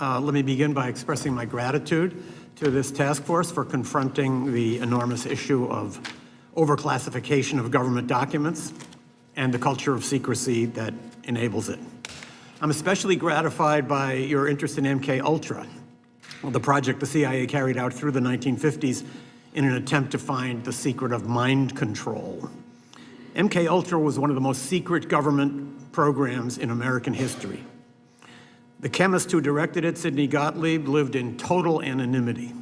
Let me begin by expressing my gratitude to this task force for confronting the enormous issue of overclassification of government documents and the culture of secrecy that enables it. I'm especially gratified by your interest in MK Ultra, the project the CIA carried out through the 1950s in an attempt to find the secret of mind control. MK Ultra was one of the most secret government programs in American history. The chemist who directed it, Sidney Gottlieb, lived in total anonymity.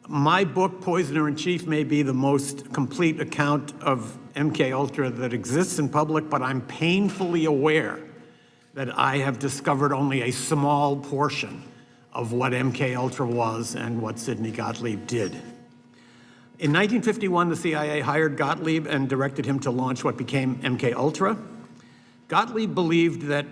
My book, Poisoner in Chief, may be the most complete account of MK Ultra that exists in public, but I'm painfully aware that I have discovered only a small portion of what MK Ultra was and what Sidney Gottlieb did. In 1951, the CIA hired Gottlieb and directed him to launch what became MK Ultra. Gottlieb believed that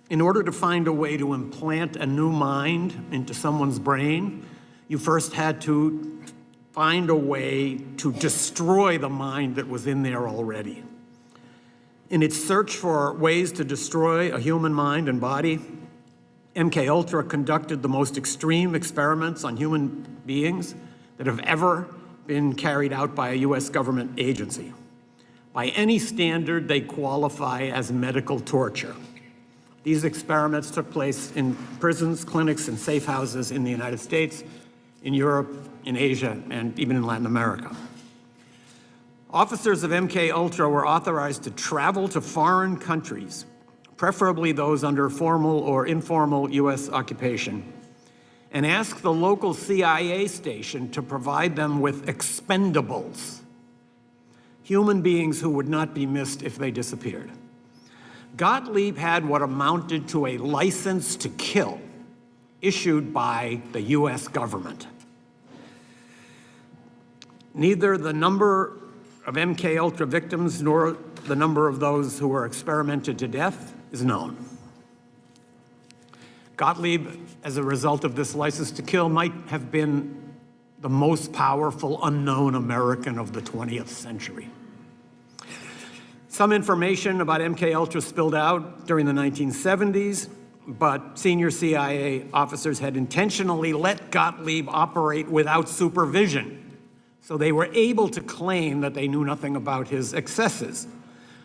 in order to find a way to implant a new mind into someone's brain, you first had to find a way to destroy the mind that was in there already. In its search for ways to destroy a human mind and body, MK Ultra conducted the most extreme experiments on human beings that have ever been carried out by a US government agency. By any standard, they qualify as medical torture. These experiments took place in prisons, clinics, and safe houses in the United States, in Europe, in Asia, and even in Latin America. Officers of MK Ultra were authorized to travel to foreign countries, preferably those under formal or informal US occupation, and ask the local CIA station to provide them with expendables, human beings who would not be missed if they disappeared. Gottlieb had what amounted to a license to kill issued by the US government. Neither the number of MK Ultra victims nor the number of those who were experimented to death is known. Gottlieb, as a result of this license to kill, might have been the most powerful unknown American of the 20th century. Some information about MK Ultra spilled out during the 1970s, but senior CIA officers had intentionally let Gottlieb operate without supervision, so they were able to claim that they knew nothing about his excesses.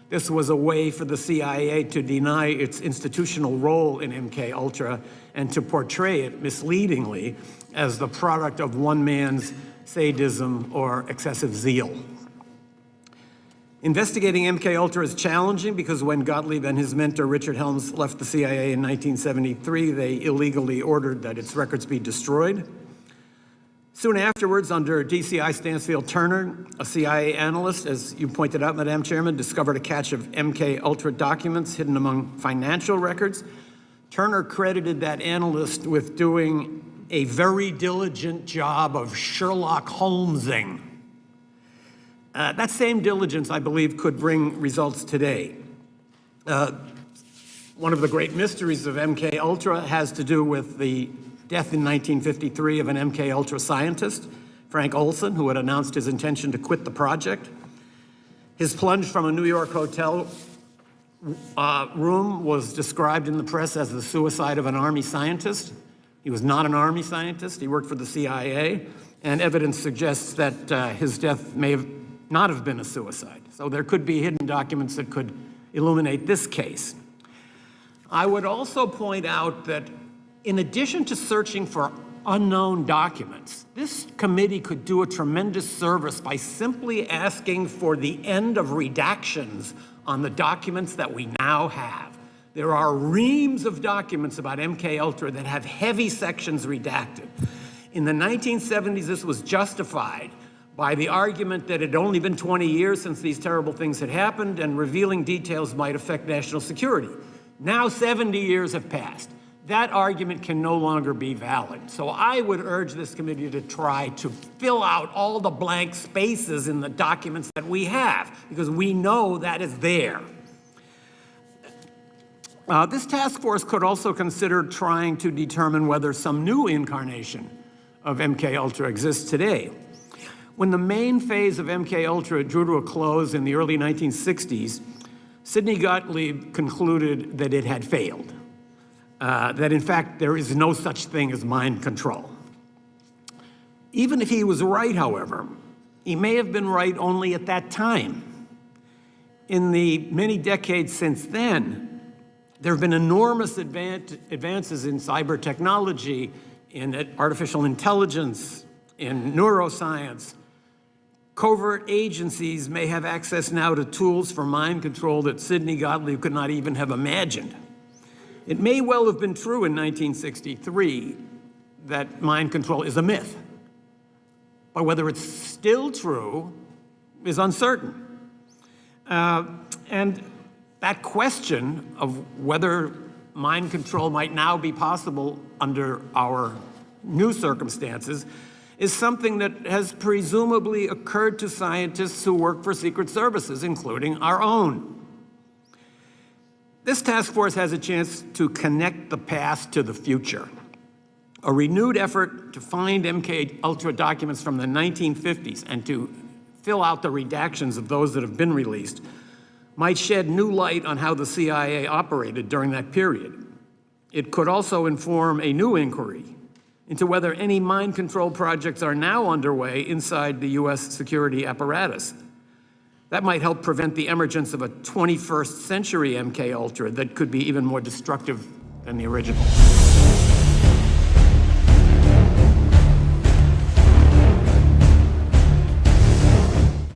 This was a way for the CIA to deny its institutional role in MK Ultra and to portray it misleadingly as the product of one man's sadism or excessive zeal. Investigating MK Ultra is challenging because when Gottlieb and his mentor Richard Helms left the CIA in 1973, they illegally ordered that its records be destroyed. Soon afterwards, under DCI Stansfield Turner, a CIA analyst, as you pointed out, Madam Chairman, discovered a cache of MK Ultra documents hidden among financial records. Turner credited that analyst with doing a very diligent job of Sherlock Holmesing. That same diligence, I believe, could bring results today. One of the great mysteries of MK Ultra has to do with the death in 1953 of an MK Ultra scientist, Frank Olson, who had announced his intention to quit the project. His plunge from a New York hotel room was described in the press as the suicide of an Army scientist. He was not an Army scientist. He worked for the CIA, and evidence suggests that his death may not have been a suicide. So there could be hidden documents that could illuminate this case. I would also point out that in addition to searching for unknown documents, this committee could do a tremendous service by simply asking for the end of redactions on the documents that we now have. There are reams of documents about MK Ultra that have heavy sections redacted. In the 1970s, this was justified by the argument that it had only been 20 years since these terrible things had happened and revealing details might affect national security. Now 70 years have passed. That argument can no longer be valid. So I would urge this committee to try to fill out all the blank spaces in the documents that we have, because we know that is there. This task force could also consider trying to determine whether some new incarnation of MK Ultra exists today. When the main phase of MK Ultra drew to a close in the early 1960s, Sidney Gottlieb concluded that it had failed. that in fact there is no such thing as mind control. Even if he was right, however, he may have been right only at that time. In the many decades since then, there have been enormous advances in cyber technology, in artificial intelligence, in neuroscience. Covert agencies may have access now to tools for mind control that Sidney Gottlieb could not even have imagined. It may well have been true in 1963 that mind control is a myth, but whether it's still true is uncertain. And that question of whether mind control might now be possible under our new circumstances is something that has presumably occurred to scientists who work for secret services, including our own. This task force has a chance to connect the past to the future. A renewed effort to find MK Ultra documents from the 1950s and to fill out the redactions of those that have been released might shed new light on how the CIA operated during that period. It could also inform a new inquiry into whether any mind control projects are now underway inside the US security apparatus. That might help prevent the emergence of a 21st century MK Ultra that could be even more destructive than the original.